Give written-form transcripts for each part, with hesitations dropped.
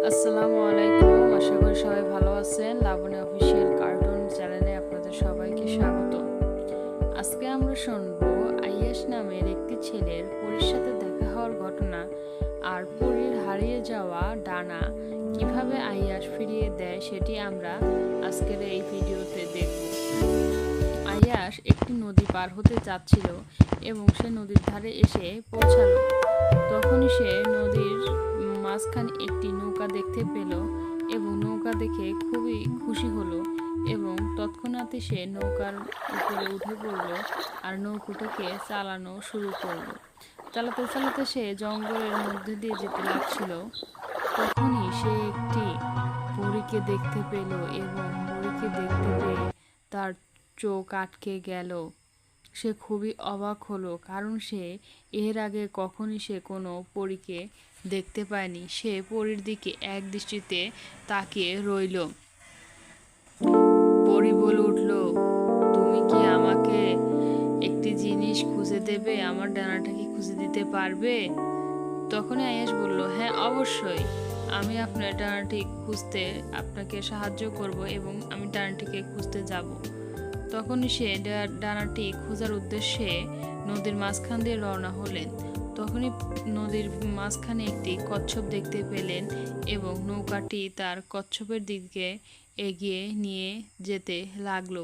আসসালামু আলাইকুম। আশা করি সবাই ভালো আছেন। লাবণী অফিসিয়াল কার্টুন চ্যানেলে আপনাদের সবাইকে স্বাগত। আজকে আমরা শুনবো আইয়াস নামের একটি ছেলের পরীর সাথে দেখা হওয়ার ঘটনা আর পরীর হারিয়ে যাওয়া ডানা কিভাবে আইয়াস ফিরিয়ে দেয় সেটি আমরা আজকের এই ভিডিওতে দেখব। আইয়াস একটি নদী পার হতে যাচ্ছিল এবং সে নদীর ধারে এসে পৌঁছালো। তখনই সে নদীর মাঝখানে একটি নৌকা দেখতে পেল এবং নৌকা দেখে খুবই খুশি হলো এবং তৎক্ষণাৎই সে নৌকার উপরে উঠে পড়ল আর নৌকোটিকে চালানো শুরু করলো। চালাতে চালাতে সে জঙ্গলের মধ্যে দিয়ে যেতে লাগছিল। তখনই সে একটি পরীকে দেখতে পেল এবং পরীকে দেখতে পেয়ে তার চোখ আটকে গেল। সে খুবই অবাক হলো, কারণ সে এর আগে কখনই সে কোনো পরীকে দেখতে পায়নি। সে পরীর দিকে এক দৃষ্টিতে তাকিয়ে রইল। পরী বলে উঠল, তুমি কি আমাকে একটি জিনিস খুঁজে দেবে? আমার ডানাটা কি খুঁজে দিতে পারবে? তখনই আয়েশ বলল, হ্যাঁ অবশ্যই, আমি আপনার ডানাটি খুঁজতে আপনাকে সাহায্য করব এবং আমি ডানাটিকে খুঁজতে যাব। তখনই সে ডানাটি খোঁজার উদ্দেশ্যে নদীর মাঝখান দিয়ে রওনা হলেন। তখনই নদীর মাঝখানে একটি কচ্ছপ দেখতে পেলেন এবং নৌকাটি তার কচ্ছপের দিকে এগিয়ে নিয়ে যেতে লাগলো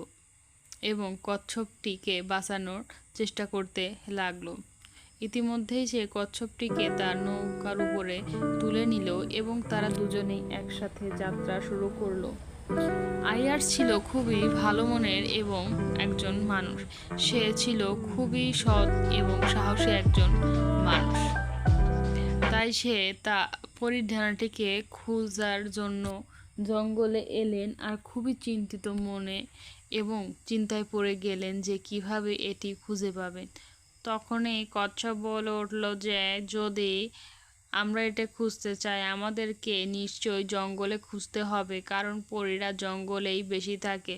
এবং কচ্ছপটিকে বাঁচানোর চেষ্টা করতে লাগলো। ইতিমধ্যেই সে কচ্ছপটিকে তার নৌকার উপরে তুলে নিল এবং তারা দুজনেই একসাথে যাত্রা শুরু করলো। আইয়ার ছিল খুবই ভালো মনের এবং একজন মানুষ। সে ছিল খুবই সৎ এবং সাহসী একজন মানুষ। তাই সে পরীর ডানাটিকে খোঁজার জন্য জঙ্গলে এলেন আর খুবই চিন্তিত মনে এবং চিন্তায় পড়ে গেলেন যে কিভাবে এটি খুঁজে পাবেন। তখনই কচ্ছপ বলে উঠল যে যদি আমরা এটা খুঁজতে চাই আমাদেরকে নিশ্চয়ই জঙ্গলে খুঁজতে হবে, কারণ পরীরা জঙ্গলেই বেশি থাকে।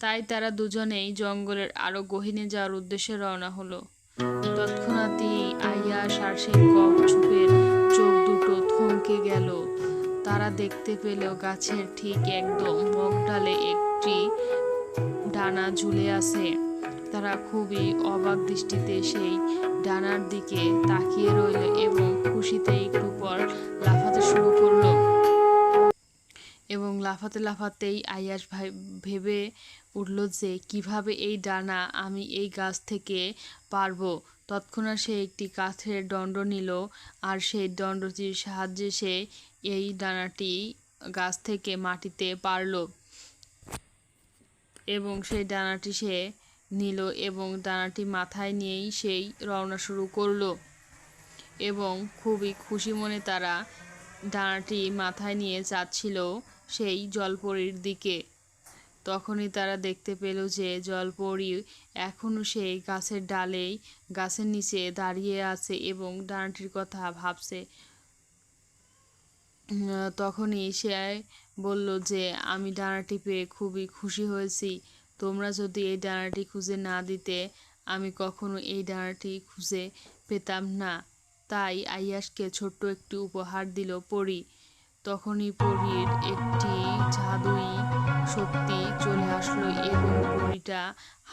তাই তারা দুজনেই জঙ্গলের আরো গহীনে যাওয়ার উদ্দেশ্যে রওনা হলো। তৎক্ষণাৎই আইয়াস আর সেই কচ্ছপের চোখ দুটো থমকে গেল। তারা দেখতে পেল গাছের ঠিক একদম মগডালে একটি ডানা ঝুলে আছে। তারা খুবই অবাক দৃষ্টিতে সেই ডানার দিকে তাকিয়ে রইল এবং খুশিতে একটু পর লাফাতে শুরু করলো এবং লাফাতে লাফাতেই আইয়াস ভেবে উঠল যে কিভাবে এই ডানা আমি এই গাছ থেকে পারবো। তৎক্ষণাৎ সে একটি কাঠের দণ্ড নিল আর সেই দণ্ডটির সাহায্যে সে এই ডানাটি গাছ থেকে মাটিতে পারল এবং সেই ডানাটি সে নিল এবং ডানাটি মাথায় নিয়েই সেই রওনা শুরু করলো এবং খুবই খুশি মনে তারা ডানাটি মাথায় নিয়ে যাচ্ছিল সেই জলপরীর দিকে। তখনই তারা দেখতে পেল যে জলপরী এখনও সেই গাছের ডালেই গাছের নিচে দাঁড়িয়ে আছে এবং ডানাটির কথা ভাবছে। তখনই সে বলল যে আমি ডানাটি পেয়ে খুবই খুশি হয়েছি। তোমরা যদি এই ডানাটি খুঁজে না দিতে আমি কখনো এই ডানাটি খুঁজে পেতাম না। তাই আইয়াসকে ছোট্ট একটি উপহার দিল পরী। তখনই পরীর একটি জাদুই শক্তি চলে আসলো এবং পরীটা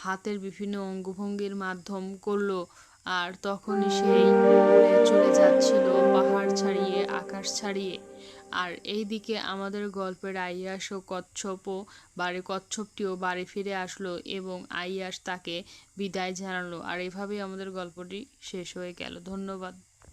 হাতের বিভিন্ন অঙ্গভঙ্গির মাধ্যম করলো আর তখনই সেই উড়ে চলে যাচ্ছিল পাহাড় ছাড়িয়ে আকাশ ছাড়িয়ে। আর এইদিকে আমাদের গল্পের আইয়াস ও কচ্ছপটিও বাড়ি ফিরে আসলো এবং আইয়াস তাকে বিদায় জানালো। আর এভাবেই আমাদের গল্পটি শেষ হয়ে গেল। ধন্যবাদ।